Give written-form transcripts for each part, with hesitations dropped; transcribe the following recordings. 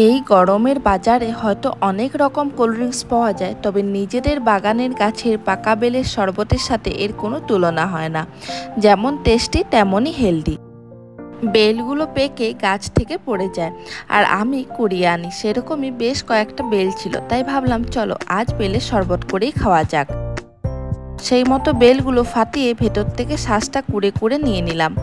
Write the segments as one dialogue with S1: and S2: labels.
S1: এই গরমের বাজারে হয়তো অনেক রকম কোল্ড ড্রিঙ্কস পাওয়া যায়, তবে নিজেদের বাগানের গাছের পাকা বেলের শরবতের সাথে এর কোনো তুলনা হয় না। যেমন টেস্টি তেমনই হেলদি। বেলগুলো পেকে গাছ থেকে পড়ে যায় আর আমি কুড়িয়ে আনি। সেরকমই বেশ কয়েকটা বেল ছিল, তাই ভাবলাম চলো আজ বেলের শরবত করেই খাওয়া যাক। সেই মতো বেলগুলো ফাটিয়ে ভেতর থেকে শ্বাসটা কুড়ে কুড়ে নিয়ে নিলাম।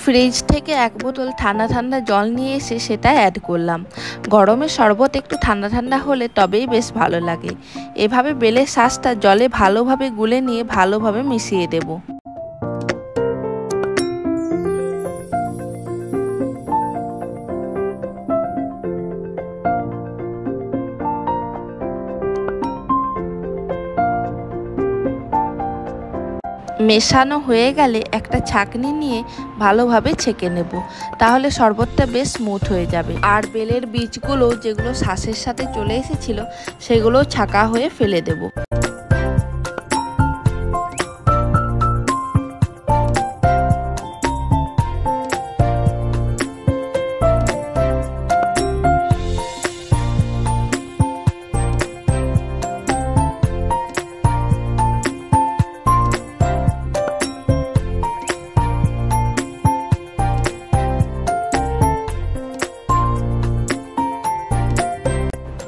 S1: ফ্রিজ থেকে এক বোতল ঠান্ডা ঠান্ডা জল নিয়ে এসে সেটা অ্যাড করলাম। গরমের শরবত একটু ঠান্ডা ঠান্ডা হলে তবেই বেশ ভালো লাগে। এভাবে বেলের শ্বাসটা জলে ভালোভাবে গুলে নিয়ে ভালোভাবে মিশিয়ে দেব। মেশানো হয়ে গেলে একটা ছাঁকনি নিয়ে ভালোভাবে ছেঁকে নেব, তাহলে শরবতটা বেশ স্মুথ হয়ে যাবে। আর বেলের বীজগুলো যেগুলো শ্বাসের সাথে চলে এসেছিল সেগুলো ছাঁকা হয়ে ফেলে দেব।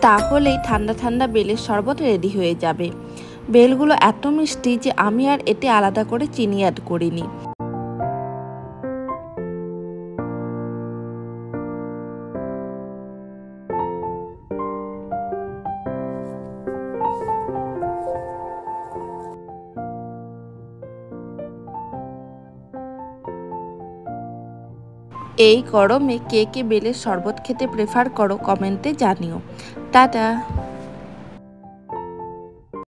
S1: তাহলেই ঠান্ডা ঠান্ডা বেলের শরবত রেডি হয়ে যাবে। বেলগুলো এত মিষ্টি যে আমি আর এতে আলাদা করে চিনি অ্যাড করিনি। এই গরমে কে কে বেলের শরবত খেতে প্রেফার করো কমেন্টে জানিও। টাটা।